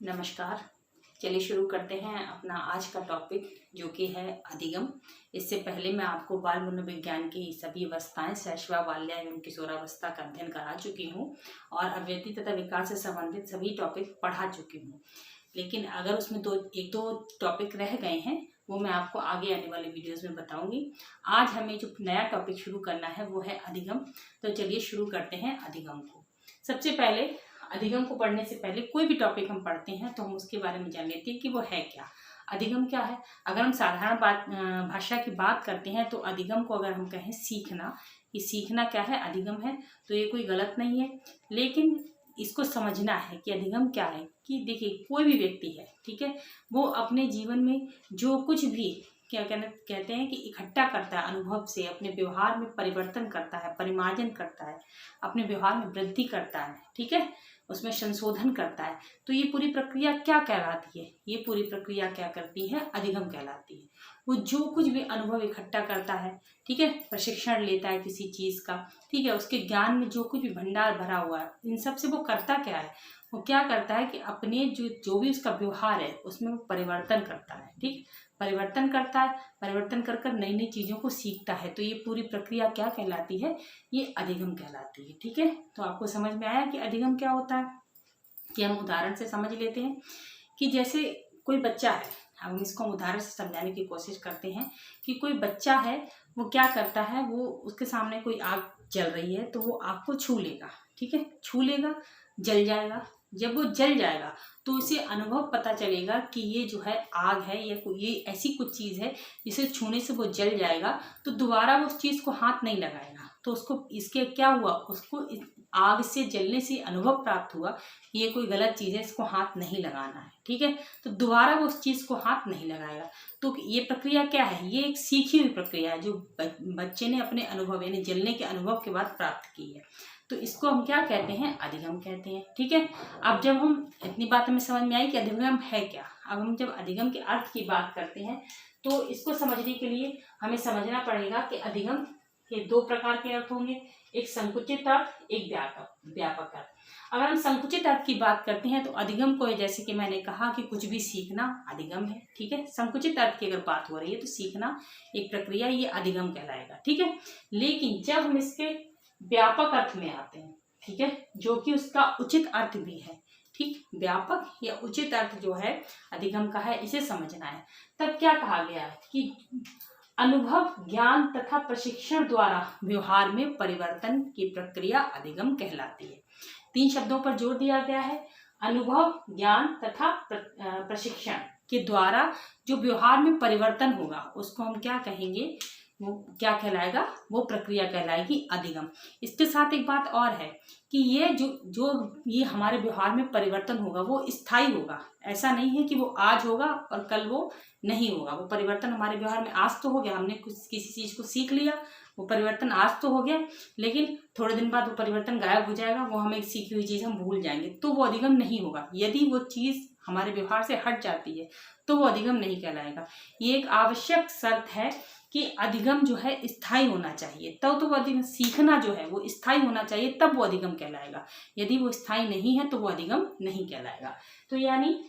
नमस्कार। चलिए शुरू करते हैं अपना आज का टॉपिक जो कि है अधिगम। इससे पहले मैं आपको बाल मनोविज्ञान की सभी अवस्थाएं शैशव, बाल्य एवं किशोरावस्था का अध्ययन करा चुकी हूँ और अभिव्यक्ति तथा विकास से संबंधित सभी टॉपिक पढ़ा चुकी हूँ। लेकिन अगर उसमें एक दो टॉपिक रह गए हैं वो मैं आपको आगे आने वाले वीडियोस में बताऊंगी। आज हमें जो नया टॉपिक शुरू करना है वो है अधिगम। तो चलिए शुरू करते हैं अधिगम को। सबसे पहले अधिगम को पढ़ने से पहले कोई भी टॉपिक हम पढ़ते हैं तो हम उसके बारे में जान लेते हैं कि वो है क्या। अधिगम क्या है। अगर हम साधारण भाषा की बात करते हैं तो अधिगम को अगर हम कहें सीखना, कि सीखना क्या है, अधिगम है, तो ये कोई गलत नहीं है। लेकिन इसको समझना है कि अधिगम क्या है। कि देखिए, कोई भी व्यक्ति है, ठीक है, वो अपने जीवन में जो कुछ भी क्या कहते हैं कि इकट्ठा करता है अनुभव से, अपने व्यवहार में परिवर्तन करता है, परिमार्जन करता है, अपने व्यवहार में वृद्धि करता है, ठीक है, उसमें संशोधन करता है। तो ये पूरी प्रक्रिया क्या कहलाती है? ये पूरी प्रक्रिया क्या करती है? अधिगम कहलाती है। वो जो कुछ भी अनुभव इकट्ठा करता है, ठीक है, प्रशिक्षण लेता है किसी चीज़ का, ठीक है, उसके ज्ञान में जो कुछ भी भंडार भरा हुआ है, इन सब से वो करता क्या है? वो क्या करता है कि अपने जो भी उसका व्यवहार है उसमें वो परिवर्तन करता है, ठीक, परिवर्तन करता है, परिवर्तन कर कर नई नई चीज़ों को सीखता है। तो ये पूरी प्रक्रिया क्या कहलाती है? ये अधिगम कहलाती है, ठीक है। तो आपको समझ में आया कि अधिगम क्या होता है? कि हम उदाहरण से समझ लेते हैं कि जैसे कोई बच्चा है, हम इसको उदाहरण से समझाने की कोशिश करते हैं कि कोई बच्चा है, वो क्या करता है, वो उसके सामने कोई आग जल रही है तो वो आग को छू लेगा, ठीक है, छू लेगा, जल जाएगा। जब वो जल जाएगा तो उसे अनुभव पता चलेगा कि ये जो है आग है या ये ऐसी कुछ चीज़ है जिसे छूने से वो जल जाएगा, तो दोबारा वो उस चीज़ को हाथ नहीं लगाएगा। तो उसको इसके क्या हुआ, उसको आग से जलने से अनुभव प्राप्त हुआ, ये कोई गलत चीज़ है, इसको हाथ नहीं लगाना है, ठीक है, तो दोबारा वो उस चीज़ को हाथ नहीं लगाएगा। तो ये प्रक्रिया क्या है? ये एक सीखी हुई प्रक्रिया है जो बच्चे ने अपने अनुभव यानी जलने के अनुभव के बाद प्राप्त की है। तो इसको हम क्या कहते हैं? अधिगम कहते हैं, ठीक है। अब जब हम इतनी बात हमें समझ में आई कि अधिगम है क्या, अब हम जब अधिगम के अर्थ की बात करते हैं तो इसको समझने के लिए हमें समझना पड़ेगा कि अधिगम के दो प्रकार के अर्थ होंगे, एक संकुचित अर्थ, एक व्यापक अर्थ। अगर हम संकुचित अर्थ की बात करते हैं तो अधिगम को, जैसे कि मैंने कहा कि कुछ भी सीखना अधिगम है, ठीक है। संकुचित अर्थ की अगर बात हो रही है तो सीखना एक प्रक्रिया, ये अधिगम कहलाएगा, ठीक है। लेकिन जब हम इसके व्यापक अर्थ में आते हैं, ठीक है, जो कि उसका उचित अर्थ भी है, ठीक, व्यापक या उचित अर्थ जो है अधिगम का है, इसे समझना है। तब क्या कहा गया है कि अनुभव, ज्ञान तथा प्रशिक्षण द्वारा व्यवहार में परिवर्तन की प्रक्रिया अधिगम कहलाती है। 3 शब्दों पर जोर दिया गया है, अनुभव, ज्ञान तथा प्रशिक्षण के द्वारा जो व्यवहार में परिवर्तन होगा उसको हम क्या कहेंगे? वो क्या कहलाएगा? वो प्रक्रिया कहलाएगी अधिगम। इसके साथ एक बात और है कि ये ये हमारे व्यवहार में परिवर्तन होगा वो स्थायी होगा। ऐसा नहीं है कि वो आज होगा और कल वो नहीं होगा। वो परिवर्तन हमारे व्यवहार में आज तो हो गया, हमने किसी चीज़ को सीख लिया, वो परिवर्तन आज तो हो गया, लेकिन थोड़े दिन बाद वो परिवर्तन गायब हो जाएगा, वो हमें सीखी हुई चीज़ हम भूल जाएंगे, तो वो अधिगम नहीं होगा। यदि वो चीज़ हमारे व्यवहार से हट जाती है तो वो अधिगम नहीं कहलाएगा। ये एक आवश्यक शर्त है कि अधिगम जो है स्थायी होना चाहिए, तब तो वो अधिगम, सीखना जो है वो स्थायी होना चाहिए, तब वो अधिगम कहलाएगा। यदि वो स्थायी नहीं है तो वो अधिगम नहीं कहलाएगा। तो यानी,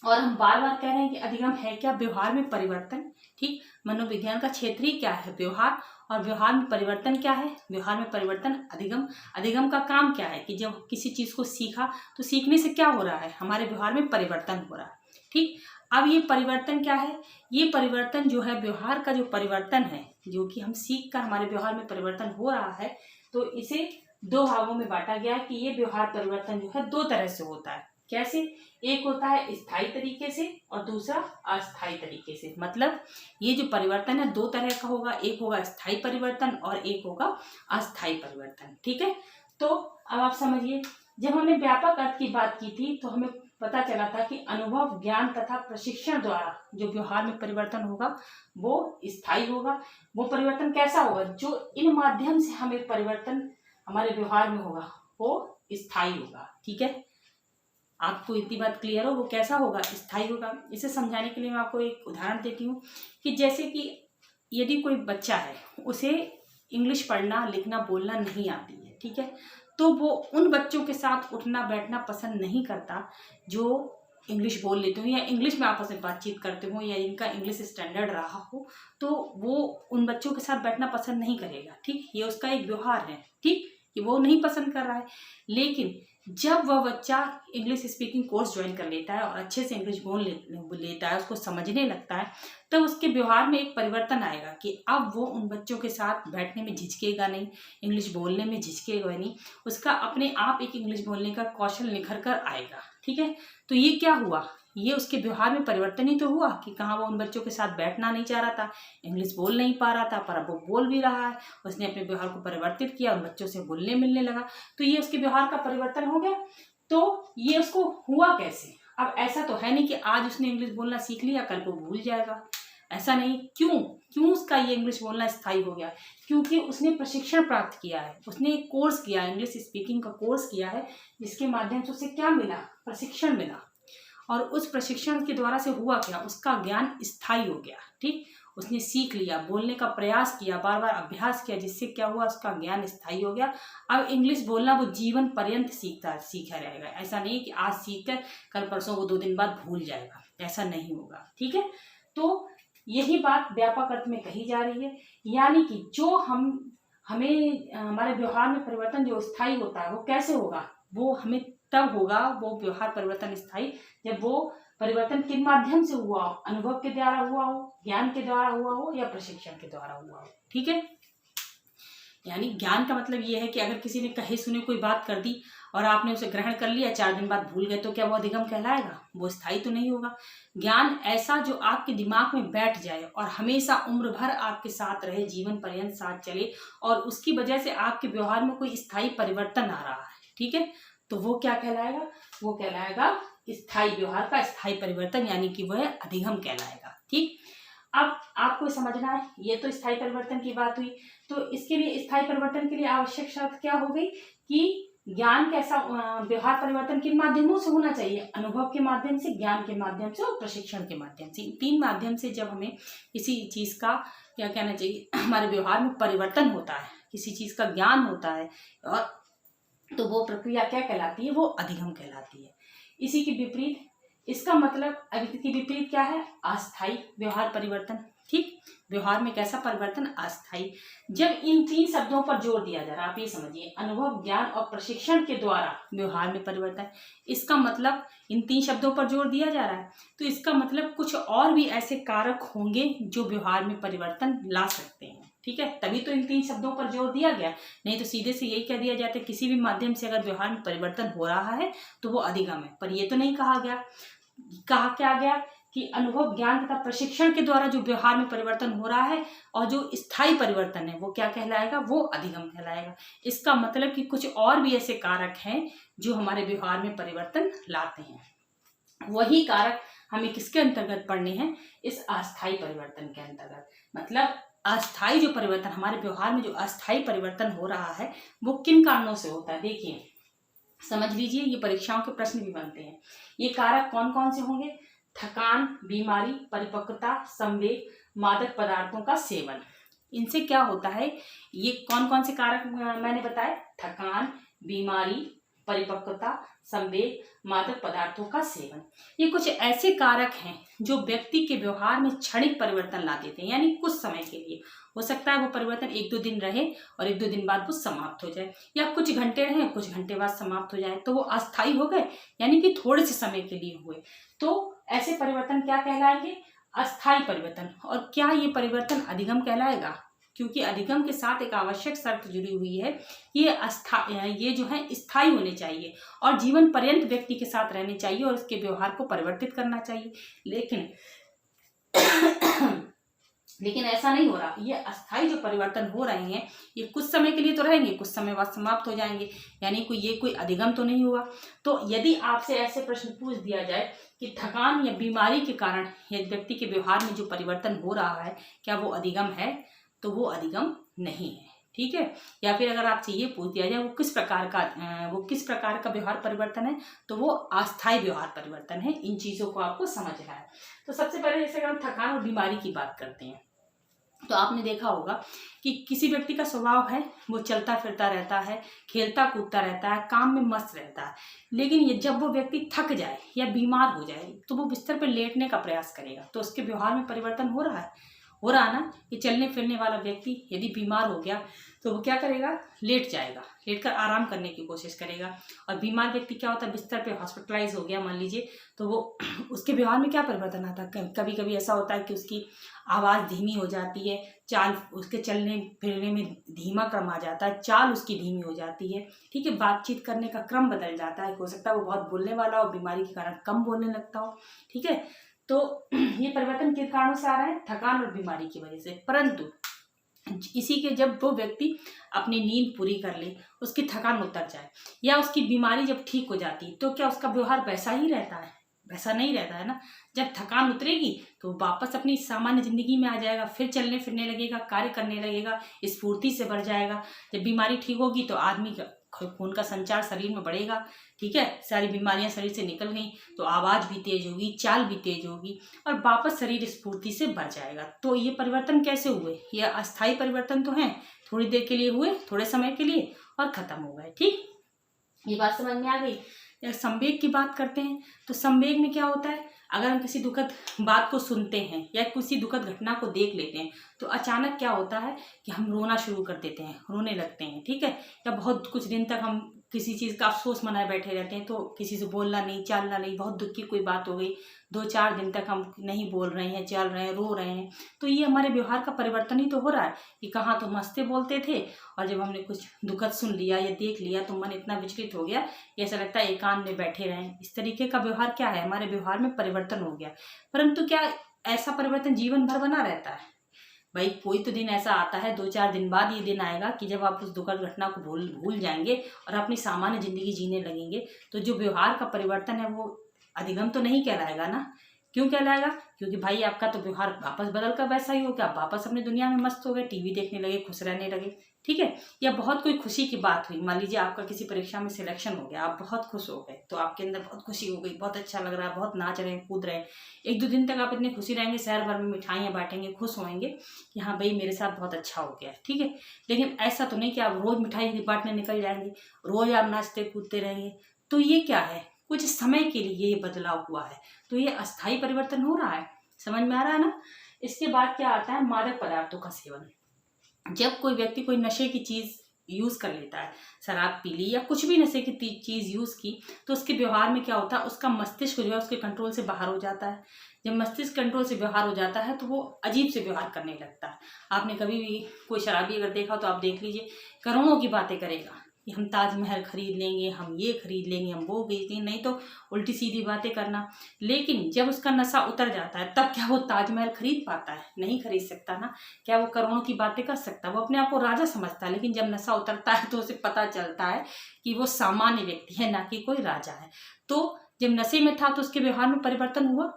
और हम बार बार कह रहे हैं कि अधिगम है क्या? व्यवहार में परिवर्तन, ठीक। मनोविज्ञान का क्षेत्र ही क्या है? व्यवहार। और व्यवहार में परिवर्तन क्या है? व्यवहार में परिवर्तन अधिगम। अधिगम का काम क्या है कि जब किसी चीज़ को सीखा तो सीखने से क्या हो रहा है? हमारे व्यवहार में परिवर्तन हो रहा है, ठीक। अब ये परिवर्तन क्या है? ये परिवर्तन जो है, व्यवहार का जो परिवर्तन है, जो कि हम सीख कर हमारे व्यवहार में परिवर्तन हो रहा है, तो इसे 2 भागों में बांटा गया कि ये व्यवहार परिवर्तन जो है 2 तरह से होता है। कैसे? एक होता है स्थायी तरीके से और दूसरा अस्थायी तरीके से। मतलब ये जो परिवर्तन है 2 तरह का होगा, एक होगा स्थायी परिवर्तन और एक होगा अस्थायी परिवर्तन, ठीक है। तो अब आप समझिए, जब हमने व्यापक अर्थ की बात की थी तो हमें पता चला था कि अनुभव, ज्ञान तथा प्रशिक्षण द्वारा जो व्यवहार में परिवर्तन होगा वो स्थायी होगा। वो परिवर्तन कैसा होगा? जो इन माध्यम से हमें परिवर्तन हमारे व्यवहार में होगा वो स्थायी होगा, ठीक है। आपको इतनी बात क्लियर हो? वो कैसा होगा? स्थायी होगा। इसे समझाने के लिए मैं आपको एक उदाहरण देती हूँ कि जैसे कि यदि कोई बच्चा है, उसे इंग्लिश पढ़ना, लिखना, बोलना नहीं आती है, ठीक है, तो वो उन बच्चों के साथ उठना बैठना पसंद नहीं करता जो इंग्लिश बोल लेते हो या इंग्लिश में आपस में बातचीत करते हो या इनका इंग्लिश स्टैंडर्ड रहा हो, तो वो उन बच्चों के साथ बैठना पसंद नहीं करेगा। ठीक, ये उसका एक व्यवहार है। ठीक, कि वो नहीं पसंद कर रहा है। लेकिन जब वह बच्चा इंग्लिश स्पीकिंग कोर्स ज्वाइन कर लेता है और अच्छे से इंग्लिश बोल लेता है, उसको समझने लगता है, तब उसके व्यवहार में एक परिवर्तन आएगा कि अब वो उन बच्चों के साथ बैठने में झिझकेगा नहीं, इंग्लिश बोलने में झिझकेगा नहीं, उसका अपने आप एक इंग्लिश बोलने का कौशल निखर कर आएगा। ठीक है, तो ये क्या हुआ, ये उसके व्यवहार में परिवर्तन ही तो हुआ कि कहाँ वो उन बच्चों के साथ बैठना नहीं चाह रहा था, इंग्लिश बोल नहीं पा रहा था, पर अब वो बोल भी रहा है। उसने अपने व्यवहार को परिवर्तित किया, उन बच्चों से घुलने मिलने लगा, तो ये उसके व्यवहार का परिवर्तन हो गया। तो ये उसको हुआ कैसे? अब ऐसा तो है नहीं कि आज उसने इंग्लिश बोलना सीख लिया कल को भूल जाएगा, ऐसा नहीं। क्यों उसका ये इंग्लिश बोलना स्थायी हो गया? क्योंकि उसने प्रशिक्षण प्राप्त किया है, उसने एक कोर्स किया है, इंग्लिश स्पीकिंग का कोर्स किया है, जिसके माध्यम से उसे क्या मिला? प्रशिक्षण मिला। और उस प्रशिक्षण के द्वारा से हुआ क्या? उसका ज्ञान स्थायी हो गया। ठीक, उसने सीख लिया, बोलने का प्रयास किया, बार बार अभ्यास किया, जिससे क्या हुआ? उसका ज्ञान स्थायी हो गया। अब इंग्लिश बोलना वो जीवन पर्यंत सीखा रहेगा। ऐसा नहीं कि आज सीख कर कल परसों वो 2 दिन बाद भूल जाएगा, ऐसा नहीं होगा। ठीक है, तो यही बात व्यापक अर्थ में कही जा रही है। यानी कि जो हमें हमारे व्यवहार में परिवर्तन जो स्थायी होता है, वो कैसे होगा? वो हमें तब होगा वो व्यवहार परिवर्तन स्थायी, जब वो परिवर्तन किन माध्यम से हुआ हो? अनुभव के द्वारा हुआ हो, ज्ञान के द्वारा हुआ हो, या प्रशिक्षण के द्वारा हुआ हो। ठीक है, यानी ज्ञान का मतलब ये है कि अगर किसी ने कहे सुने कोई बात कर दी और आपने उसे ग्रहण कर लिया, 4 दिन बाद भूल गए, तो क्या वो अधिगम कहलाएगा? वो स्थायी तो नहीं होगा। ज्ञान ऐसा जो आपके दिमाग में बैठ जाए और हमेशा उम्र भर आपके साथ रहे, जीवन पर्यंत साथ चले, और उसकी वजह से आपके व्यवहार में कोई स्थायी परिवर्तन आ रहा है। ठीक है, तो वो क्या कहलाएगा? वो कहलाएगा स्थायी व्यवहार का स्थायी परिवर्तन, यानी कि वह अधिगम कहलाएगा। ठीक, अब आपको समझना है, ये तो स्थायी परिवर्तन की बात हुई। तो इसके लिए स्थायी परिवर्तन के लिए आवश्यक शर्त क्या हो गई कि ज्ञान कैसा व्यवहार परिवर्तन किन माध्यमों से होना चाहिए? अनुभव के माध्यम से, ज्ञान के माध्यम से और प्रशिक्षण के माध्यम से। 3 माध्यम से जब हमें किसी चीज का क्या कहना चाहिए, हमारे व्यवहार में परिवर्तन होता है, किसी चीज का ज्ञान होता है, और तो वो प्रक्रिया क्या कहलाती है? वो अधिगम कहलाती है। इसी के विपरीत, इसका मतलब इसके विपरीत क्या है? अस्थायी व्यवहार परिवर्तन। ठीक, व्यवहार में कैसा परिवर्तन? अस्थायी। जब इन 3 शब्दों पर जोर दिया जा रहा है, आप ये समझिए, अनुभव, ज्ञान और प्रशिक्षण के द्वारा व्यवहार में परिवर्तन, इसका मतलब इन 3 शब्दों पर जोर दिया जा रहा है, तो इसका मतलब कुछ और भी ऐसे कारक होंगे जो व्यवहार में परिवर्तन ला सकते हैं। ठीक है, तभी तो इन 3 शब्दों पर जोर दिया गया, नहीं तो सीधे से यही कह दिया जाता है किसी भी माध्यम से अगर व्यवहार में परिवर्तन हो रहा है तो वो अधिगम है। पर ये तो नहीं कहा गया। कहा क्या गया कि अनुभव, ज्ञान तथा प्रशिक्षण के द्वारा जो व्यवहार में परिवर्तन हो रहा है और जो स्थायी परिवर्तन है, वो क्या कहलाएगा? वो अधिगम कहलाएगा। इसका मतलब कि कुछ और भी ऐसे कारक हैं जो हमारे व्यवहार में परिवर्तन लाते हैं। वही कारक हमें किसके अंतर्गत पढ़ने हैं? इस अस्थायी परिवर्तन के अंतर्गत। मतलब अस्थायी जो परिवर्तन, हमारे व्यवहार में जो अस्थायी परिवर्तन हो रहा है, वो किन कारणों से होता है? देखिए, समझ लीजिए, ये परीक्षाओं के प्रश्न भी बनते हैं। ये कारक कौन कौन से होंगे? थकान, बीमारी, परिपक्वता, संवेग, मादक पदार्थों का सेवन। इनसे क्या होता है? ये कौन कौन से कारक मैंने बताए? थकान, बीमारी, परिपक्वता, संवेग, मादक पदार्थों का सेवन। ये कुछ ऐसे कारक हैं जो व्यक्ति के व्यवहार में क्षणिक परिवर्तन ला देते हैं, यानी कुछ समय के लिए। हो सकता है वो परिवर्तन 1-2 दिन रहे और 1-2 दिन बाद वो समाप्त हो जाए, या कुछ घंटे रहे, कुछ घंटे बाद समाप्त हो जाए, तो वो अस्थायी हो गए, यानी कि थोड़े से समय के लिए हुए। तो ऐसे परिवर्तन क्या कहलाएंगे? अस्थायी परिवर्तन। और क्या ये परिवर्तन अधिगम कहलाएगा? क्योंकि अधिगम के साथ एक आवश्यक शर्त जुड़ी हुई है, ये जो है स्थायी होने चाहिए और जीवन पर्यंत व्यक्ति के साथ रहने चाहिए और उसके व्यवहार को परिवर्तित करना चाहिए। लेकिन ऐसा नहीं हो रहा। ये अस्थायी जो परिवर्तन हो रहे हैं, ये कुछ समय के लिए तो रहेंगे, कुछ समय बाद समाप्त हो जाएंगे, यानी कोई अधिगम तो नहीं हुआ। तो यदि आपसे ऐसे प्रश्न पूछ दिया जाए कि थकान या बीमारी के कारण यदि व्यक्ति के व्यवहार में जो परिवर्तन हो रहा है, क्या वो अधिगम है? तो वो अधिगम नहीं है। ठीक है, या फिर अगर आपसे ये पूछ दिया जाए वो किस प्रकार का व्यवहार परिवर्तन है, तो वो अस्थायी व्यवहार परिवर्तन है। इन चीजों को आपको समझना है। तो सबसे पहले जैसे हम थकान और बीमारी की बात करते हैं, तो आपने देखा होगा कि किसी व्यक्ति का स्वभाव है वो चलता फिरता रहता है, खेलता कूदता रहता है, काम में मस्त रहता है, लेकिन ये जब वो व्यक्ति थक जाए या बीमार हो जाए तो वो बिस्तर पर लेटने का प्रयास करेगा। तो उसके व्यवहार में परिवर्तन हो रहा है ना। कि चलने फिरने वाला व्यक्ति यदि बीमार हो गया तो वो क्या करेगा, लेट जाएगा, लेट कर आराम करने की कोशिश करेगा। और बीमार व्यक्ति क्या होता है, बिस्तर पे हॉस्पिटलाइज हो गया मान लीजिए, तो वो उसके व्यवहार में क्या परिवर्तन आता है, कभी कभी ऐसा होता है कि उसकी आवाज़ धीमी हो जाती है, चाल उसके चलने फिरने में धीमा क्रम आ जाता है, चाल उसकी धीमी हो जाती है, ठीक है, बातचीत करने का क्रम बदल जाता है, हो सकता है वो बहुत बोलने वाला हो, बीमारी के कारण कम बोलने लगता हो, ठीक है। तो ये परिवर्तन किस कारणों से आ रहा है, थकान और बीमारी की वजह से। परंतु इसी के जब वो व्यक्ति अपनी नींद पूरी कर ले, उसकी थकान उतर जाए या उसकी बीमारी जब ठीक हो जाती तो क्या उसका व्यवहार वैसा ही रहता है, वैसा नहीं रहता है ना। जब थकान उतरेगी तो वापस अपनी सामान्य जिंदगी में आ जाएगा, फिर चलने फिरने लगेगा, कार्य करने लगेगा, स्फूर्ति से भर जाएगा। जब बीमारी ठीक होगी तो आदमी का खून का संचार शरीर में बढ़ेगा, ठीक है, सारी बीमारियां शरीर से निकल गई तो आवाज़ भी तेज होगी, चाल भी तेज होगी और वापस शरीर स्फूर्ति से भर जाएगा। तो ये परिवर्तन कैसे हुए, ये अस्थायी परिवर्तन तो हैं, थोड़ी देर के लिए हुए, थोड़े समय के लिए और खत्म हो गए। ठीक, ये बात समझ में आ गई। संवेग की बात करते हैं तो संवेग में क्या होता है, अगर हम किसी दुखद बात को सुनते हैं या किसी दुखद घटना को देख लेते हैं तो अचानक क्या होता है कि हम रोना शुरू कर देते हैं, रोने लगते हैं, ठीक है, या बहुत कुछ दिन तक हम किसी चीज़ का अफसोस मनाए बैठे रहते हैं, तो किसी से बोलना नहीं, चालना नहीं, बहुत दुख की कोई बात हो गई, 2-4 दिन तक हम नहीं बोल रहे हैं, चल रहे हैं, रो रहे हैं, तो ये हमारे व्यवहार का परिवर्तन ही तो हो रहा है। कि कहाँ तो हंसते बोलते थे और जब हमने कुछ दुखद सुन लिया या देख लिया तो मन इतना विचलित हो गया कि ऐसा लगता है एकांत में बैठे रहें। इस तरीके का व्यवहार क्या है, हमारे व्यवहार में परिवर्तन हो गया। परंतु क्या ऐसा परिवर्तन जीवन भर बना रहता है? भाई कोई तो दिन ऐसा आता है, 2-4 दिन बाद ये दिन आएगा कि जब आप उस दुखद घटना को भूल जाएंगे और अपनी सामान्य जिंदगी जीने लगेंगे। तो जो व्यवहार का परिवर्तन है वो अधिगम तो नहीं कहलाएगा ना। क्यों कहलाएगा? क्योंकि भाई आपका तो व्यवहार वापस बदल कर वैसा ही हो गया, आप वापस अपनी दुनिया में मस्त हो गए, टीवी देखने लगे, खुश रहने लगे, ठीक है। या बहुत कोई खुशी की बात हुई, मान लीजिए आपका किसी परीक्षा में सिलेक्शन हो गया, आप बहुत खुश हो गए, तो आपके अंदर बहुत खुशी हो गई, बहुत अच्छा लग रहा है, बहुत नाच रहे हैं, कूद रहे हैं। 1-2 दिन तक आप इतने खुशी रहेंगे, शहर भर में मिठाइयाँ बांटेंगे, खुश होंगे कि हाँ भाई मेरे साथ बहुत अच्छा हो गया, ठीक है। लेकिन ऐसा तो नहीं कि आप रोज मिठाई बांटने निकल जाएंगे, रोज आप नाचते कूदते रहेंगे। तो ये क्या है, कुछ समय के लिए ये बदलाव हुआ है, तो ये अस्थायी परिवर्तन हो रहा है। समझ में आ रहा है ना। इसके बाद क्या आता है, मादक पदार्थों का सेवन। जब कोई व्यक्ति कोई नशे की चीज यूज कर लेता है, शराब पी ली या कुछ भी नशे की चीज यूज की, तो उसके व्यवहार में क्या होता है, उसका मस्तिष्क जो है उसके कंट्रोल से बाहर हो जाता है। जब मस्तिष्क कंट्रोल से बाहर हो जाता है तो वो अजीब से व्यवहार करने लगता है। आपने कभी भी कोई शराबी अगर देखा तो आप देख लीजिए, करोड़ों की बातें करेगा कि हम ताजमहल खरीद लेंगे, हम ये खरीद लेंगे, हम वो खरीद लेंगे, नहीं तो उल्टी सीधी बातें करना। लेकिन जब उसका नशा उतर जाता है तब क्या वो ताजमहल खरीद पाता है? नहीं खरीद सकता ना। क्या वो करोड़ों की बातें कर सकता है? वो अपने आप को राजा समझता है। लेकिन जब नशा उतरता है तो उसे पता चलता है कि वो सामान्य व्यक्ति है, ना कि कोई राजा है। तो जब नशे में था तो उसके व्यवहार में परिवर्तन हुआ।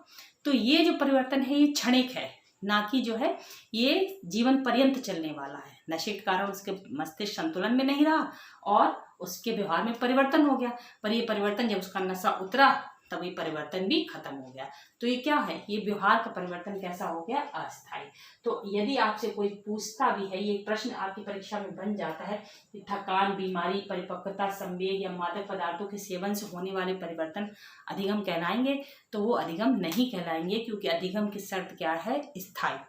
तो ये जो परिवर्तन है ये क्षणिक है, ना कि जो है ये जीवन पर्यंत चलने वाला है। नशे के कारण उसके मस्तिष्क संतुलन में नहीं रहा और उसके व्यवहार में परिवर्तन हो गया। पर ये परिवर्तन जब उसका नशा उतरा तब ये परिवर्तन भी खत्म हो गया। तो ये क्या है, ये व्यवहार का परिवर्तन कैसा हो गया, अस्थायी। तो यदि आपसे कोई पूछता भी है, ये प्रश्न आपकी परीक्षा में बन जाता है कि थकान, बीमारी, परिपक्वता, संवेग या मादक पदार्थों के सेवन से होने वाले परिवर्तन अधिगम कहलाएंगे, तो वो अधिगम नहीं कहलाएंगे, क्योंकि अधिगम की शर्त क्या है, स्थायी।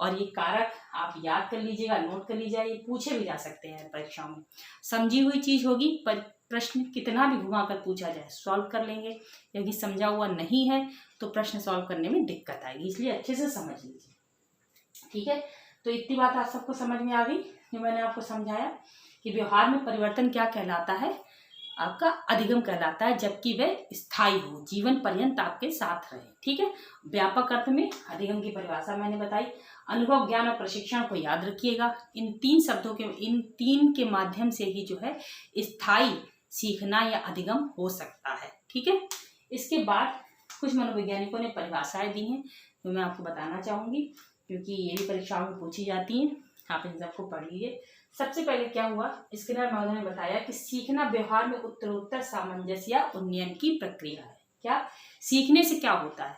और ये कारक आप याद कर लीजिएगा, नोट कर लीजिएगा, ये पूछे भी जा सकते हैं परीक्षाओं में। समझी हुई चीज होगी पर प्रश्न कितना भी घुमा कर पूछा जाए सॉल्व कर लेंगे। यदि समझा हुआ नहीं है तो प्रश्न सॉल्व करने में दिक्कत आएगी, इसलिए अच्छे से समझ लीजिए, ठीक है। तो इतनी बात आप सबको समझ में आ गई जो मैंने आपको समझाया कि व्यवहार में परिवर्तन क्या कहलाता है, आपका अधिगम कहलाता है, जबकि वह स्थायी हो, जीवन पर्यंत आपके साथ रहे, ठीक है। व्यापक अर्थ में अधिगम की परिभाषा मैंने बताई। अनुभव, ज्ञान और प्रशिक्षण को याद रखिएगा। इन 3 के माध्यम से ही जो है स्थायी सीखना या अधिगम हो सकता है, ठीक है। इसके बाद कुछ मनोवैज्ञानिकों ने परिभाषाएं दी हैं जो मैं आपको बताना चाहूंगी, क्योंकि ये भी परीक्षाओं में पूछी जाती हैं। आप इन सबको पढ़ लीजिए। सबसे पहले क्या हुआ, स्किनर महोदय ने बताया कि सीखना व्यवहार में उत्तरोत्तर सामंजस्य या उन्नयन की प्रक्रिया है। क्या सीखने से क्या होता है,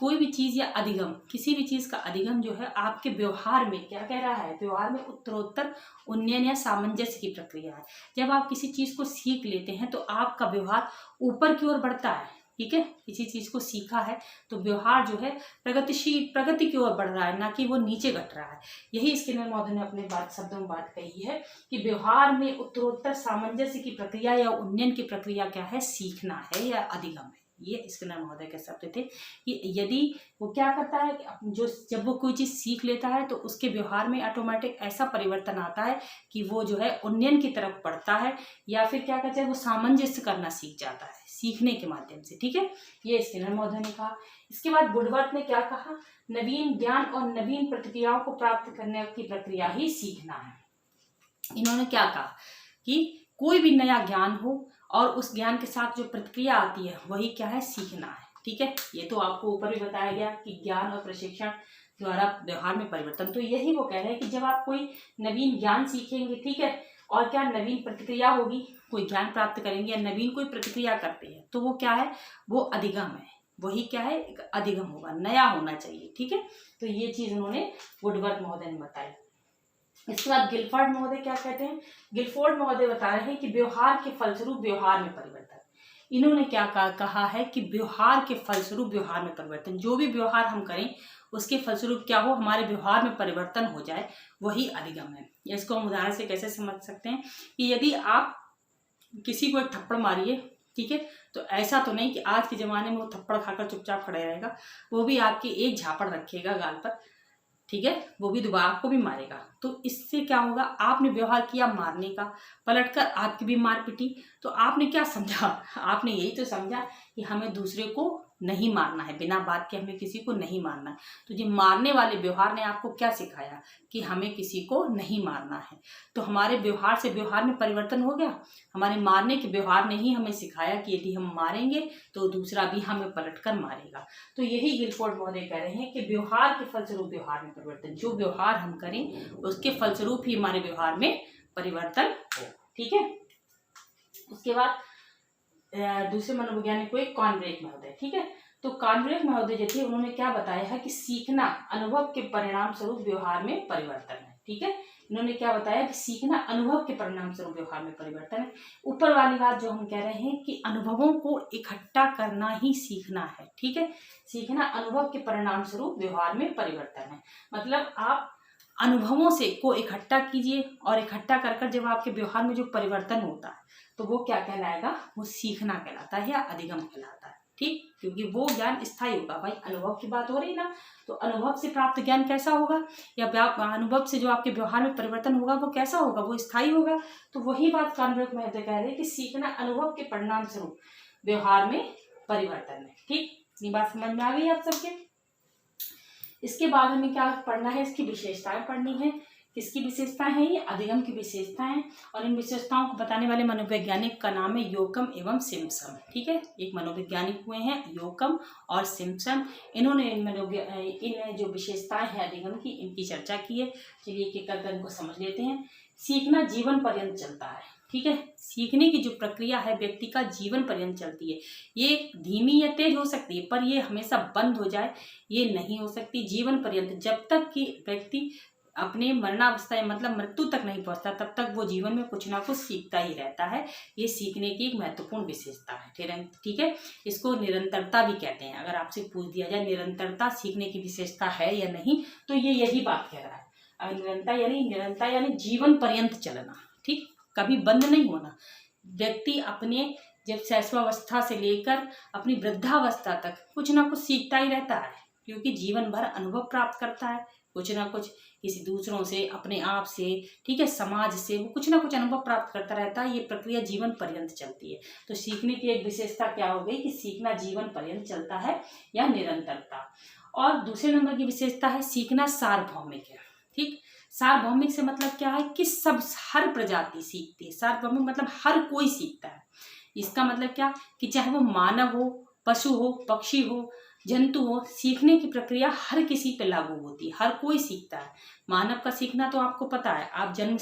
कोई भी चीज या अधिगम, किसी भी चीज का अधिगम जो है आपके व्यवहार में क्या कह रहा है, व्यवहार में उत्तरोत्तर उन्नयन या सामंजस्य की प्रक्रिया है। जब आप किसी चीज को सीख लेते हैं तो आपका व्यवहार ऊपर की ओर बढ़ता है। ठीक है, किसी चीज को सीखा है तो व्यवहार जो है प्रगति की ओर बढ़ रहा है, ना कि वो नीचे घट रहा है। यही स्किनर महोदय ने अपने शब्दों में बात कही है कि व्यवहार में उत्तरोत्तर सामंजस्य की प्रक्रिया या उन्नयन की प्रक्रिया क्या है, सीखना है या अधिगम है। ये स्किनर महोदय के शब्द थे कि यदि वो क्या करता है कि जब वो कोई चीज सीख लेता है तो उसके व्यवहार में ऑटोमेटिक ऐसा परिवर्तन आता है कि वो जो है उन्नयन की तरफ बढ़ता है, या फिर क्या कहते हैं वो सामंजस्य करना सीख जाता है सीखने के माध्यम से। ठीक है, ये स्किनर महोदय ने कहा। इसके बाद वुडवर्थ ने क्या कहा, नवीन ज्ञान और नवीन प्रतिक्रियाओं को प्राप्त करने की प्रक्रिया ही सीखना है। इन्होंने क्या कहा कि कोई भी नया ज्ञान हो और उस ज्ञान के साथ जो प्रतिक्रिया आती है वही क्या है, सीखना है। ठीक है, ये तो आपको ऊपर भी बताया गया कि ज्ञान और प्रशिक्षण द्वारा व्यवहार में परिवर्तन, तो यही वो कह रहे हैं कि जब आप कोई नवीन ज्ञान सीखेंगे, ठीक है, और क्या नवीन प्रतिक्रिया होगी, कोई ज्ञान प्राप्त करेंगे या नवीन कोई प्रतिक्रिया करते हैं तो वो क्या है, वो अधिगम है, वही क्या है, एक अधिगम होगा, नया होना चाहिए। ठीक है, तो ये चीज उन्होंने वुडवर्थ महोदय ने बताई। इसके बाद गिलफोर्ड महोदय क्या कहते हैं, गिलफोर्ड महोदय बता रहे हैं कि व्यवहार के फलस्वरूप व्यवहार में परिवर्तन। इन्होंने क्या कहा है कि व्यवहार के फलस्वरूप व्यवहार में परिवर्तन, जो भी व्यवहार हम करें उसके फलस्वरूप क्या हो, हमारे व्यवहार में परिवर्तन हो जाए, वही अधिगम है। इसको हम उदाहरण से कैसे समझ सकते हैं कि यदि आप किसी को एक थप्पड़ मारिए, ठीक है, तो ऐसा तो नहीं कि आज के ज़माने में वो थप्पड़ खाकर चुपचाप खड़े रहेगा, वो भी आपकी एक झापड़ रखेगा गाल पर, ठीक है, वो भी दोबारा आपको भी मारेगा। तो इससे क्या होगा, आपने व्यवहार किया मारने का, पलटकर आपकी भी मार पिटी, तो आपने क्या समझा, आपने यही तो समझा कि हमें दूसरे को नहीं मारना है, बिना बात के हमें किसी को नहीं मारना है। तो ये मारने वाले व्यवहार ने आपको क्या सिखाया कि हमें किसी को नहीं मारना है। तो हमारे व्यवहार से व्यवहार में परिवर्तन हो गया। हमारे मारने के व्यवहार ने ही हमें सिखाया कि यदि हम मारेंगे तो दूसरा भी हमें पलटकर मारेगा। तो यही गिलफोर्ड महोदय कह रहे हैं कि व्यवहार के फलस्वरूप व्यवहार में परिवर्तन, जो व्यवहार हम करें उसके फलस्वरूप ही हमारे व्यवहार में परिवर्तन हो। ठीक है, उसके बाद दूसरे मनोवैज्ञानिक हुए कॉनरेड महोदय। ठीक है, तो कॉनरेड महोदय जो थे उन्होंने क्या बताया है कि सीखना अनुभव के परिणाम स्वरूप व्यवहार में परिवर्तन है। ठीक है, इन्होंने क्या बताया कि सीखना अनुभव के परिणाम स्वरूप व्यवहार में परिवर्तन है। ऊपर वाली बात जो हम कह रहे हैं कि अनुभवों को इकट्ठा करना ही सीखना है। ठीक है, सीखना अनुभव के परिणाम स्वरूप व्यवहार में परिवर्तन है। मतलब आप अनुभवों से को इकट्ठा कीजिए और इकट्ठा कर जब आपके व्यवहार में जो परिवर्तन होता है तो वो क्या कहलाएगा, वो सीखना कहलाता है या अधिगम कहलाता है। ठीक, क्योंकि वो ज्ञान स्थायी होगा। भाई अनुभव की बात हो रही ना, तो अनुभव से प्राप्त ज्ञान कैसा होगा, या अनुभव से जो आपके व्यवहार में परिवर्तन होगा वो कैसा होगा, वो स्थायी होगा। तो वही बात कॉनरेड महोदय कह रहे हैं कि सीखना अनुभव के परिणाम स्वरूप व्यवहार में परिवर्तन है। ठीक, ये बात समझ में आ गई आप सबके। इसके बाद हमें क्या पढ़ना है, इसकी विशेषताएं पढ़नी है। किसकी विशेषताएं हैं, ये अधिगम की विशेषताएं, और इन विशेषताओं को बताने वाले मनोवैज्ञानिक का नाम है योकम एवं सिम्पसन। ठीक है, एक मनोवैज्ञानिक हुए हैं योकम और सिम्पसन। इन्होंने इन जो विशेषताएं हैं अधिगम की, इनकी चर्चा की है। चलिए एक एक करके इनको समझ लेते हैं। सीखना जीवन पर्यंत चलता है। ठीक है, सीखने की जो प्रक्रिया है व्यक्ति का जीवन पर्यंत चलती है। ये धीमी या तेज हो सकती है, पर ये हमेशा बंद हो जाए ये नहीं हो सकती। जीवन पर्यंत, जब तक कि व्यक्ति अपने मरणावस्था मतलब मृत्यु तक नहीं पहुंचता तब तक वो जीवन में कुछ ना कुछ सीखता ही रहता है। ये सीखने की एक महत्वपूर्ण विशेषता है। ठीक है, इसको निरंतरता भी कहते हैं। अगर आपसे पूछ दिया जाए निरंतरता सीखने की विशेषता है या नहीं, तो ये यही बात कह रहा है। अगर निरंतरता यानी जीवन पर्यंत चलना। ठीक, कभी बंद नहीं होना। व्यक्ति अपने जब शैशवावस्था से लेकर अपनी वृद्धावस्था तक कुछ ना कुछ सीखता ही रहता है, क्योंकि जीवन भर अनुभव प्राप्त करता है कुछ ना कुछ, किसी दूसरों से, अपने आप से, ठीक है, समाज से, वो कुछ ना कुछ अनुभव प्राप्त करता रहता है। ये प्रक्रिया जीवन पर्यंत चलती है। तो सीखने की एक विशेषता क्या हो गई कि सीखना जीवन पर्यंत चलता है या निरंतरता। और दूसरे नंबर की विशेषता है सीखना सार्वभौमिक है। ठीक, सार्वभौमिक से मतलब क्या है कि हर प्रजाति सीखती है। सार्वभौमिक मतलब हर कोई सीखता है। इसका मतलब क्या कि चाहे वो मानव हो, पशु हो, पक्षी हो, जंतु हो, सीखने की प्रक्रिया हर किसी पे लागू होती है, हर कोई सीखता है। मानव का सीखना तो आपको पता है, आप जन्म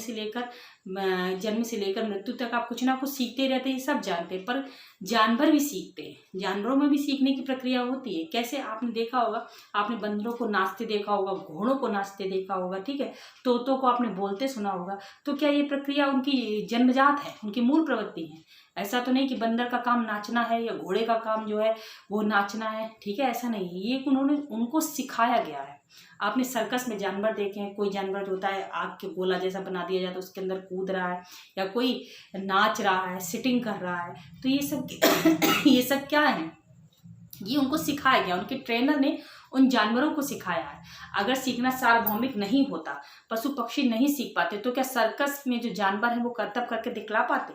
से लेकर मृत्यु तक आप कुछ ना कुछ सीखते रहते हैं, सब जानते हैं। पर जानवर भी सीखते हैं, जानवरों में भी सीखने की प्रक्रिया होती है। कैसे? आपने देखा होगा, आपने बंदरों को नाचते देखा होगा, घोड़ों को नाचते देखा होगा, ठीक है, तोतों को आपने बोलते सुना होगा। तो क्या ये प्रक्रिया उनकी जन्मजात है, उनकी मूल प्रवृत्ति है? ऐसा तो नहीं कि बंदर का काम नाचना है या घोड़े का काम जो है वो नाचना है, ठीक है, ऐसा नहीं है। ये उनको सिखाया गया है। आपने सर्कस में जानवर देखे हैं, कोई जानवर होता है आग के गोला जैसा बना दिया जाता है, उसके अंदर कूद रहा है, या कोई नाच रहा है, सिटिंग कर रहा है, तो ये सब ये सब क्या है? ये उनको सिखाया गया, उनके ट्रेनर ने उन जानवरों को सिखाया है। अगर सीखना सार्वभौमिक नहीं होता, पशु पक्षी नहीं सीख पाते, तो क्या सर्कस में जो जानवर हैं वो करतब करके दिखला पाते?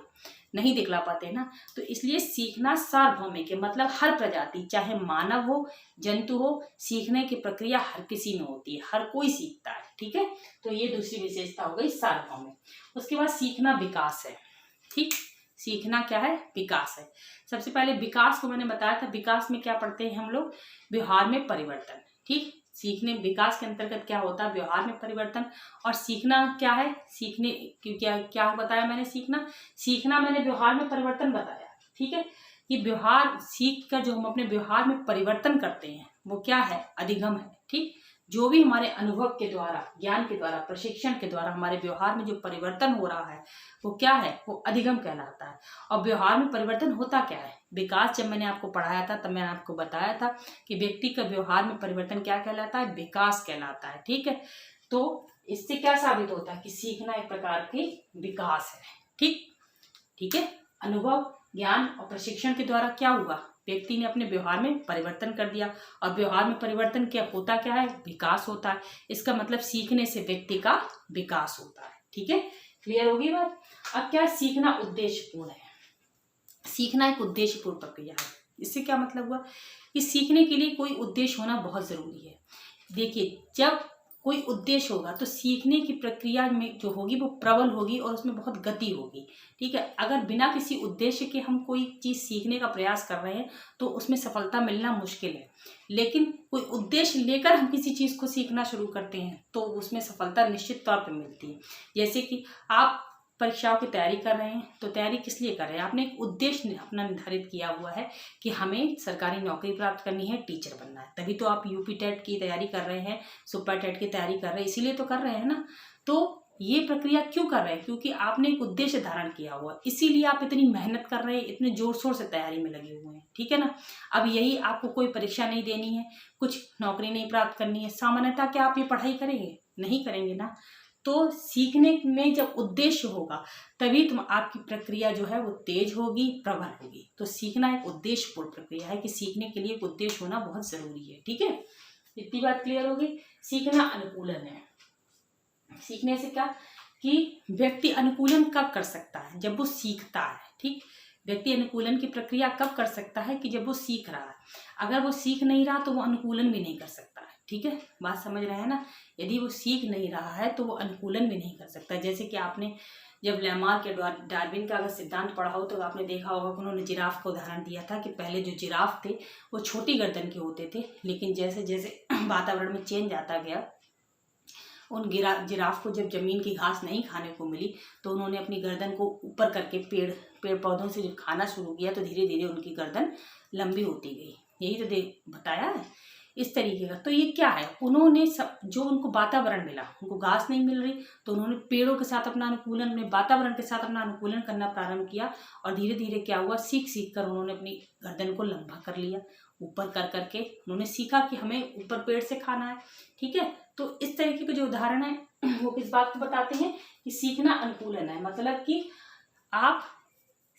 नहीं दिखला पाते ना। तो इसलिए सीखना सार्वभौमिक है, मतलब हर प्रजाति, चाहे मानव हो, जंतु हो, सीखने की प्रक्रिया हर किसी में होती है, हर कोई सीखता है, ठीक है। तो ये दूसरी विशेषता हो गई सार्वभौमिक। उसके बाद सीखना विकास है, ठीक। सीखना क्या है? विकास है। सबसे पहले विकास को मैंने बताया था, विकास में क्या पढ़ते हैं हम लोग? व्यवहार में परिवर्तन, ठीक। सीखने विकास के अंतर्गत क्या होता है? व्यवहार में परिवर्तन। और सीखना क्या है? सीखने क्या क्या बताया मैंने? सीखना मैंने व्यवहार में परिवर्तन बताया, ठीक है। कि व्यवहार सीख कर जो हम अपने व्यवहार में परिवर्तन करते हैं वो क्या है? अधिगम है, ठीक। जो भी हमारे अनुभव के द्वारा, ज्ञान के द्वारा, प्रशिक्षण के द्वारा हमारे व्यवहार में जो परिवर्तन हो रहा है वो क्या है? वो अधिगम कहलाता है। और व्यवहार में परिवर्तन होता क्या है? विकास जब मैंने आपको पढ़ाया था तब मैंने आपको बताया था कि व्यक्ति का व्यवहार में परिवर्तन क्या कहलाता है? विकास कहलाता है, ठीक है। तो इससे क्या साबित होता है? कि सीखना एक प्रकार की विकास है, ठीक है। अनुभव, ज्ञान और प्रशिक्षण के द्वारा क्या हुआ? व्यक्ति ने अपने व्यवहार में परिवर्तन कर दिया, और व्यवहार में परिवर्तन क्या होता क्या है? विकास होता है। इसका मतलब सीखने से व्यक्ति का विकास होता है, ठीक है। क्लियर होगी बात? अब क्या? सीखना उद्देश्यपूर्ण है। सीखना एक उद्देश्यपूर्ण प्रक्रिया है। इससे क्या मतलब हुआ? कि सीखने के लिए कोई उद्देश्य होना बहुत जरूरी है। देखिए, जब कोई उद्देश्य होगा तो सीखने की प्रक्रिया में जो होगी वो प्रबल होगी और उसमें बहुत गति होगी, ठीक है। अगर बिना किसी उद्देश्य के हम कोई चीज़ सीखने का प्रयास कर रहे हैं तो उसमें सफलता मिलना मुश्किल है। लेकिन कोई उद्देश्य लेकर हम किसी चीज़ को सीखना शुरू करते हैं तो उसमें सफलता निश्चित तौर पर मिलती है। जैसे कि आप परीक्षाओं की तैयारी कर रहे हैं तो तैयारी किस लिए कर रहे हैं? आपने एक उद्देश्य अपना निर्धारित किया हुआ है कि हमें सरकारी नौकरी प्राप्त करनी है, टीचर बनना है। तभी तो आप यूपी टेट की तैयारी कर रहे हैं, सुपर टेट की तैयारी कर रहे हैं, इसीलिए तो कर रहे हैं ना। तो ये प्रक्रिया क्यों कर रहे हैं? क्योंकि आपने एक उद्देश्य धारण किया हुआ, इसीलिए आप इतनी मेहनत कर रहे हैं, इतने जोर शोर से तैयारी में लगे हुए हैं, ठीक है ना। अब यही आपको कोई परीक्षा नहीं देनी है, कुछ नौकरी नहीं प्राप्त करनी है, सामान्यतः क्या आप ये पढ़ाई करेंगे? नहीं करेंगे ना। तो सीखने में जब उद्देश्य होगा तभी आपकी प्रक्रिया जो है वो तेज होगी, प्रबल होगी। तो सीखना एक उद्देश्यपूर्ण प्रक्रिया है कि सीखने के लिए एक उद्देश्य होना बहुत जरूरी है, ठीक है। इतनी बात क्लियर होगी। सीखना अनुकूलन है। सीखने से क्या कि व्यक्ति अनुकूलन कब कर सकता है? जब वो सीखता है, ठीक। व्यक्ति अनुकूलन की प्रक्रिया कब कर सकता है? कि जब वो सीख रहा है। अगर वो सीख नहीं रहा तो वो अनुकूलन भी नहीं कर सकता है, ठीक है। बात समझ रहे हैं ना। यदि वो सीख नहीं रहा है तो वो अनुकूलन भी नहीं कर सकता। जैसे कि आपने जब लेमार्क के डार्विन का अगर सिद्धांत पढ़ा हो तो आपने देखा होगा कि उन्होंने जिराफ का उदाहरण दिया था कि पहले जो जिराफ थे वो छोटी गर्दन के होते थे, लेकिन जैसे जैसे वातावरण में चेंज आता गया, उन जिराफ को जब जमीन की घास नहीं खाने को मिली तो उन्होंने अपनी गर्दन को ऊपर करके पेड़ पौधों से जब खाना शुरू किया तो धीरे धीरे उनकी गर्दन लंबी होती गई। यही तो बताया है इस तरीके का। तो ये क्या है? उन्होंने जो उनको वातावरण मिला, उनको घास नहीं मिल रही तो उन्होंने पेड़ों के साथ अपना अनुकूलन, अपने वातावरण के साथ अपना अनुकूलन करना प्रारंभ किया, और धीरे धीरे क्या हुआ? सीख कर उन्होंने अपनी गर्दन को लंबा कर लिया, ऊपर कर करके उन्होंने सीखा कि हमें ऊपर पेड़ से खाना है, ठीक है। तो इस तरीके के जो उदाहरण है वो किस बात को बताते हैं? कि सीखना अनुकूलन है। मतलब कि आप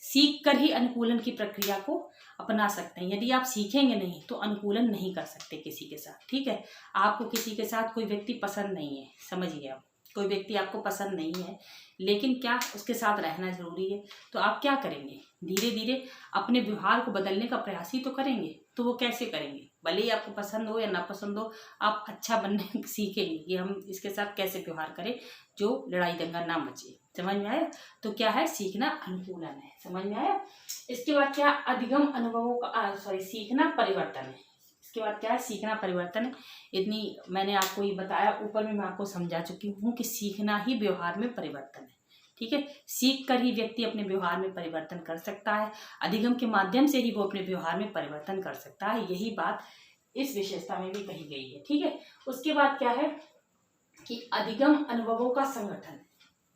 सीख कर ही अनुकूलन की प्रक्रिया को अपना सकते हैं। यदि आप सीखेंगे नहीं तो अनुकूलन नहीं कर सकते किसी के साथ, ठीक है। आपको किसी के साथ कोई व्यक्ति पसंद नहीं है, समझिए आप, कोई व्यक्ति आपको पसंद नहीं है, लेकिन क्या उसके साथ रहना जरूरी है, तो आप क्या करेंगे? धीरे धीरे अपने व्यवहार को बदलने का प्रयास ही तो करेंगे। तो वो कैसे करेंगे? भले ही आपको पसंद हो या ना पसंद हो, आप अच्छा बनने सीखेंगे कि हम इसके साथ कैसे व्यवहार करें जो लड़ाई दंगा ना मचे। समझ में आया? तो क्या है? सीखना अनुकूलन है। समझ में आया? इसके बाद क्या? अधिगम अनुभवों का सीखना परिवर्तन है। इसके बाद क्या है, सीखना परिवर्तन है। इतनी मैंने आपको ये बताया, ऊपर में मैं आपको समझा चुकी हूँ कि सीखना ही व्यवहार में परिवर्तन है। ठीक है, सीख कर ही व्यक्ति अपने व्यवहार में परिवर्तन कर सकता है, अधिगम के माध्यम से ही वो अपने व्यवहार में परिवर्तन कर सकता है। यही बात इस विशेषता में भी कही गई है। ठीक है, उसके बाद क्या है कि अधिगम अनुभवों का संगठन।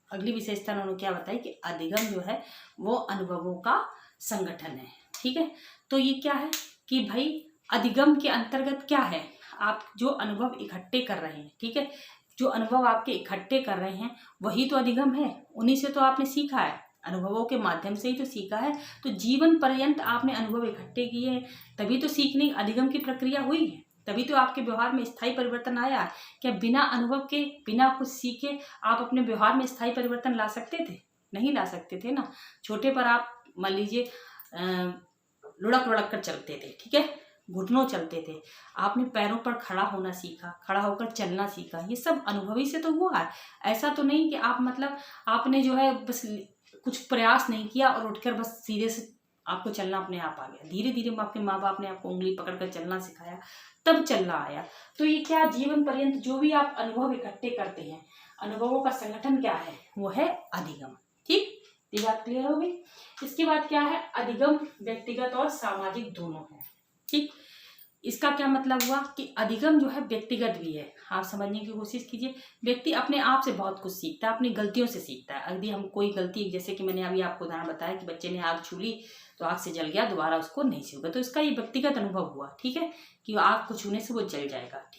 अगली विशेषता उन्होंने क्या बताई कि अधिगम जो है वो अनुभवों का संगठन है। ठीक है, तो ये क्या है कि भाई अधिगम के अंतर्गत क्या है, आप जो अनुभव इकट्ठे कर रहे हैं, ठीक है, जो अनुभव आपके इकट्ठे कर रहे हैं वही तो अधिगम है, उन्हीं से तो आपने सीखा है, अनुभवों के माध्यम से ही तो सीखा है। तो जीवन पर्यंत आपने अनुभव इकट्ठे किए हैं, तभी तो सीखने अधिगम की प्रक्रिया हुई है, तभी तो आपके व्यवहार में स्थायी परिवर्तन आया है। क्या बिना अनुभव के, बिना कुछ सीखे आप अपने व्यवहार में स्थायी परिवर्तन ला सकते थे? नहीं ला सकते थे ना। छोटे पर आप मान लीजिए लुढ़क लुढ़क कर चलते थे, ठीक है, घुटनों चलते थे, आपने पैरों पर खड़ा होना सीखा, खड़ा होकर चलना सीखा, ये सब अनुभवी से तो हुआ है। ऐसा तो नहीं कि आप मतलब आपने जो है बस कुछ प्रयास नहीं किया और उठकर बस सीधे से आपको चलना अपने आप आ गया। धीरे धीरे आपके माँ बाप ने आपको उंगली पकड़कर चलना सिखाया, तब चलना आया। तो ये क्या, जीवन पर्यंत जो भी आप अनुभव इकट्ठे करते हैं, अनुभवों का संगठन क्या है, वो है अधिगम। ठीक, ये बात क्लियर हो गई। इसके बाद क्या है, अधिगम व्यक्तिगत और सामाजिक दोनों है। ठीक, इसका क्या मतलब हुआ कि अधिगम जो है व्यक्तिगत भी है। आप समझने की कोशिश कीजिए, व्यक्ति अपने आप से बहुत कुछ सीखता है, अपनी गलतियों से सीखता है। यदि हम कोई गलती, जैसे कि मैंने अभी आपको उदाहरण बताया कि बच्चे ने आग छू ली तो आग से जल गया, दोबारा उसको नहीं छूगा, तो इसका ये व्यक्तिगत अनुभव हुआ। ठीक है, कि आग को छूने से वो जल जाएगा।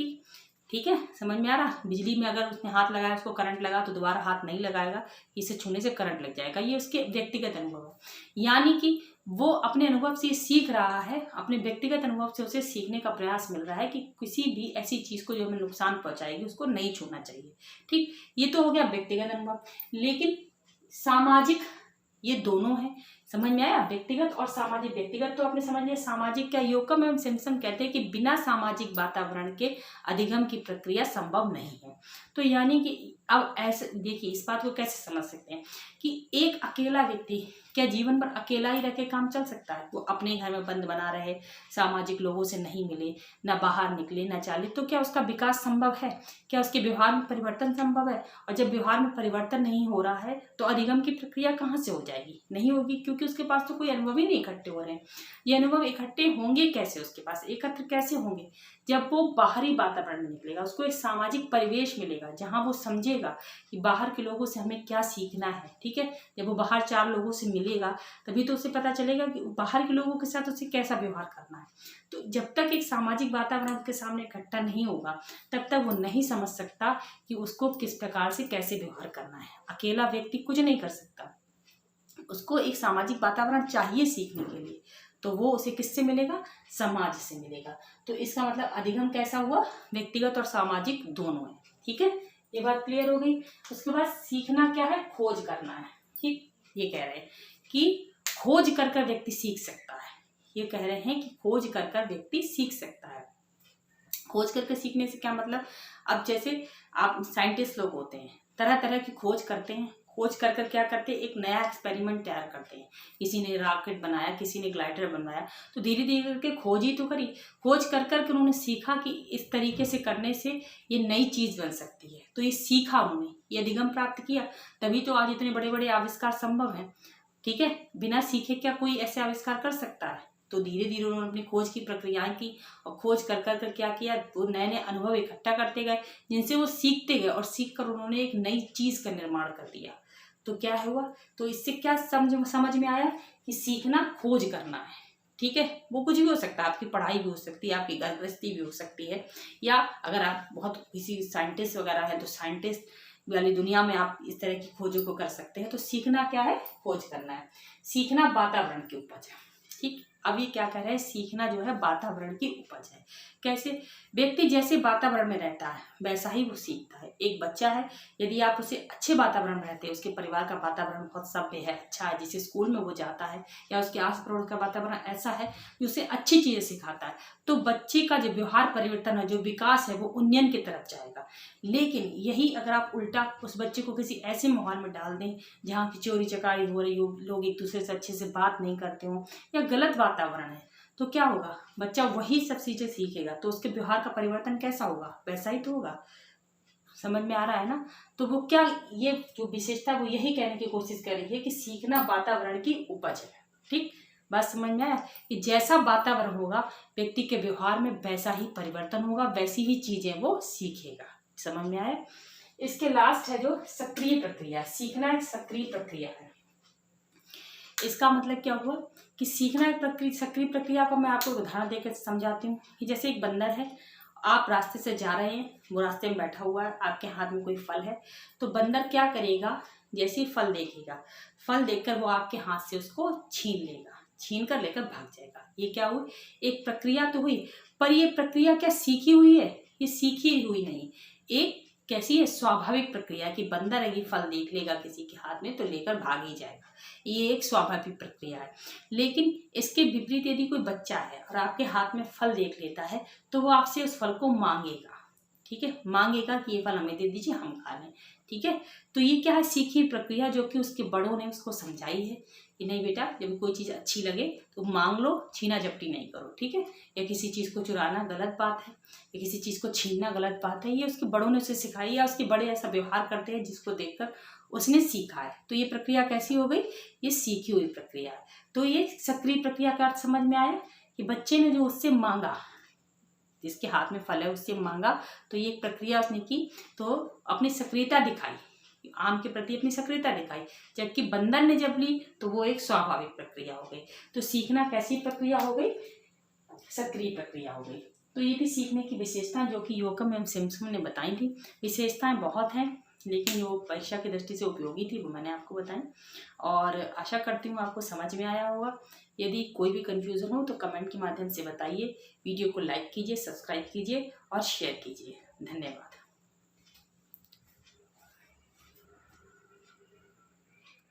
ठीक है, समझ में आ रहा। बिजली में अगर उसने हाथ लगाया, उसको करंट लगा, तो दोबारा हाथ नहीं लगाएगा, इसे छूने से करंट लग जाएगा। ये उसके व्यक्तिगत अनुभव है, यानी कि वो अपने अनुभव से सीख रहा है, अपने व्यक्तिगत अनुभव से उसे सीखने का प्रयास मिल रहा है कि किसी भी ऐसी चीज को जो हमें नुकसान पहुंचाएगी उसको नहीं छूना चाहिए। ठीक, ये तो हो गया व्यक्तिगत अनुभव। लेकिन सामाजिक, ये दोनों है, समझ में आया, व्यक्तिगत और सामाजिक। व्यक्तिगत तो आपने समझ लिया, सामाजिक क्या, योकम एवं सिम्पसन कहते हैं कि बिना सामाजिक वातावरण के अधिगम की प्रक्रिया संभव नहीं है। तो यानी कि अब ऐसे देखिए, इस बात को कैसे समझ सकते हैं कि एक अकेला व्यक्ति क्या जीवन भर अकेला ही रह के काम चल सकता है? वो अपने घर में बंद बना रहे, सामाजिक लोगों से नहीं मिले, ना बाहर निकले, ना चाले, तो क्या उसका विकास संभव है? क्या उसके व्यवहार में परिवर्तन संभव है? और जब व्यवहार में परिवर्तन नहीं हो रहा है तो अधिगम की प्रक्रिया कहाँ से हो जाएगी? नहीं होगी, क्योंकि उसके पास तो कोई अनुभव ही नहीं इकट्ठे हो रहे हैं। ये अनुभव इकट्ठे होंगे कैसे, उसके पास एकत्र कैसे होंगे? जब वो बाहरी वातावरण में निकलेगा, उसको एक सामाजिक परिवेश मिलेगा जहाँ वो समझेगा कि बाहर के लोगों से हमें क्या सीखना है। ठीक है, जब वो बाहर 4 लोगों से मिलेगा तभी तो उसे पता चलेगा कि बाहर के लोगों के साथ उसे कैसा व्यवहार करना है। तो जब तक एक सामाजिक वातावरण उसके सामने इकट्ठा नहीं होगा तब तक वो नहीं समझ सकता कि उसको किस प्रकार से कैसे व्यवहार करना है। अकेला व्यक्ति कुछ नहीं कर सकता, उसको एक सामाजिक वातावरण चाहिए सीखने के लिए, तो वो उसे किससे मिलेगा? समाज से मिलेगा। तो इसका मतलब अधिगम कैसा हुआ? व्यक्तिगत और सामाजिक दोनों है। ठीक है, ये बात क्लियर हो गई। उसके बाद सीखना क्या है? खोज करना है। ठीक, ये कह रहे हैं कि खोज कर कर व्यक्ति सीख सकता है। ये कह रहे हैं कि खोज कर कर व्यक्ति सीख सकता है। खोज करके सीखने से क्या मतलब, अब जैसे आप साइंटिस्ट लोग होते हैं, तरह तरह की खोज करते हैं, खोज कर कर क्या करते हैं, एक नया एक्सपेरिमेंट तैयार करते हैं। किसी ने रॉकेट बनाया, किसी ने ग्लाइडर बनाया, तो धीरे धीरे करके खोज ही तो करी। खोज कर कर के उन्होंने सीखा कि इस तरीके से करने से ये नई चीज बन सकती है, तो ये सीखा उन्होंने, ये अधिगम प्राप्त किया, तभी तो आज इतने बड़े बड़े आविष्कार संभव हैं। ठीक है, बिना सीखे क्या कोई ऐसे आविष्कार कर सकता है? तो धीरे धीरे उन्होंने अपनी खोज की प्रक्रियाएं की और खोज कर कर कर क्या किया, वो नए नए अनुभव इकट्ठा करते गए जिनसे वो सीखते गए और सीख कर उन्होंने एक नई चीज का निर्माण कर दिया। तो क्या हुआ, तो इससे क्या समझ में आया कि सीखना खोज करना है। ठीक है, वो कुछ भी हो सकता है, आपकी पढ़ाई भी हो सकती है, आपकी घर गृहस्थी भी हो सकती है, या अगर आप बहुत किसी साइंटिस्ट वगैरह है तो साइंटिस्ट वाली दुनिया में आप इस तरह की खोजों को कर सकते हैं। तो सीखना क्या है? खोज करना है। सीखना वातावरण की उपज है। ठीक, अब ये क्या कह रहे हैं, सीखना जो है वातावरण की उपज है। कैसे? व्यक्ति जैसे वातावरण में रहता है वैसा ही वो सीखता है। एक बच्चा है, यदि आप उसे अच्छे वातावरण में रहते हैं, उसके परिवार का वातावरण बहुत सभ्य है, अच्छा है, जिसे स्कूल में वो जाता है, या उसके आस पड़ोस का वातावरण ऐसा है जो उसे अच्छी चीजें सिखाता है, तो बच्चे का जो व्यवहार परिवर्तन है, जो विकास है, वो उन्नयन की तरफ जाएगा। लेकिन यही अगर आप उल्टा उस बच्चे को किसी ऐसे माहौल में डाल दें जहाँ की चोरी चकारी हो रही हो, लोग एक दूसरे से अच्छे से बात नहीं करते हो, या गलत वातावरण है, तो क्या होगा, बच्चा वही सब चीजें सीखेगा, तो उसके व्यवहार का परिवर्तन कैसा होगा, वैसा ही तो होगा। समझ में आ रहा है ना। तो वो क्या, ये जो विशेषता वो यही कहने की कोशिश कर रही है कि सीखना वातावरण की उपज है। ठीक, बात समझ में आया कि जैसा वातावरण होगा व्यक्ति के व्यवहार में वैसा ही परिवर्तन होगा, वैसी ही चीजें वो सीखेगा। समझ में आया। इसके लास्ट है जो सक्रिय प्रक्रिया। सीखना एक सक्रिय प्रक्रिया है। इसका मतलब क्या हुआ कि सीखना एक प्रक्रिया, सक्रिय प्रक्रिया को मैं आपको उदाहरण देकर समझाती हूँ कि जैसे एक बंदर है, आप रास्ते से जा रहे हैं, वो रास्ते में बैठा हुआ है, आपके हाथ में कोई फल है, तो बंदर क्या करेगा, जैसे ही फल देखेगा, फल देखकर वो आपके हाथ से उसको छीन लेगा, छीन कर लेकर भाग जाएगा। ये क्या हुई, एक प्रक्रिया तो हुई, पर ये प्रक्रिया क्या सीखी हुई है, ये सीखी हुई नहीं। एक कैसी है, स्वाभाविक प्रक्रिया कि बंदर है, ये फल देख लेगा किसी के हाथ में तो लेकर भाग ही जाएगा, ये एक स्वाभाविक प्रक्रिया है। लेकिन इसके विपरीत यदि कोई बच्चा है और आपके हाथ में फल देख लेता है तो वो आपसे उस फल को मांगेगा। ठीक है, मांगेगा कि ये फल हमें दे दीजिए, हम खा लें। ठीक है, तो ये क्या है, सीखी प्रक्रिया जो कि उसके बड़ों ने उसको समझाई है कि नहीं बेटा, जब कोई चीज़ अच्छी लगे तो मांग लो, छीना झपटी नहीं करो। ठीक है, या किसी चीज़ को चुराना गलत बात है, या किसी चीज़ को छीनना गलत बात है, ये उसके बड़ों ने उसे सिखाई, या उसके बड़े ऐसा व्यवहार करते हैं जिसको देखकर उसने सीखा है। तो ये प्रक्रिया कैसी हो गई, ये सीखी हुई प्रक्रिया है। तो ये सक्रिय प्रक्रिया का अर्थ समझ में आया कि बच्चे ने जो उससे मांगा, जिसके हाथ में फल है उससे मांगा, तो ये एक प्रक्रिया उसने की, तो अपनी सक्रियता दिखाई, आम के प्रति अपनी सक्रियता दिखाई। जबकि बंदर ने जब ली तो वो एक स्वाभाविक प्रक्रिया हो गई। तो सीखना कैसी प्रक्रिया हो गई, सक्रिय प्रक्रिया हो गई। तो ये थी सीखने की विशेषताएं जो कि योकम एवं सिम्पसन ने बताई थी। विशेषताएं बहुत हैं, लेकिन वो परीक्षा की दृष्टि से उपयोगी थी, वो मैंने आपको बताई। और आशा करती हूँ आपको समझ में आया होगा। यदि कोई भी कन्फ्यूज़न हो तो कमेंट के माध्यम से बताइए। वीडियो को लाइक कीजिए, सब्सक्राइब कीजिए और शेयर कीजिए। धन्यवाद।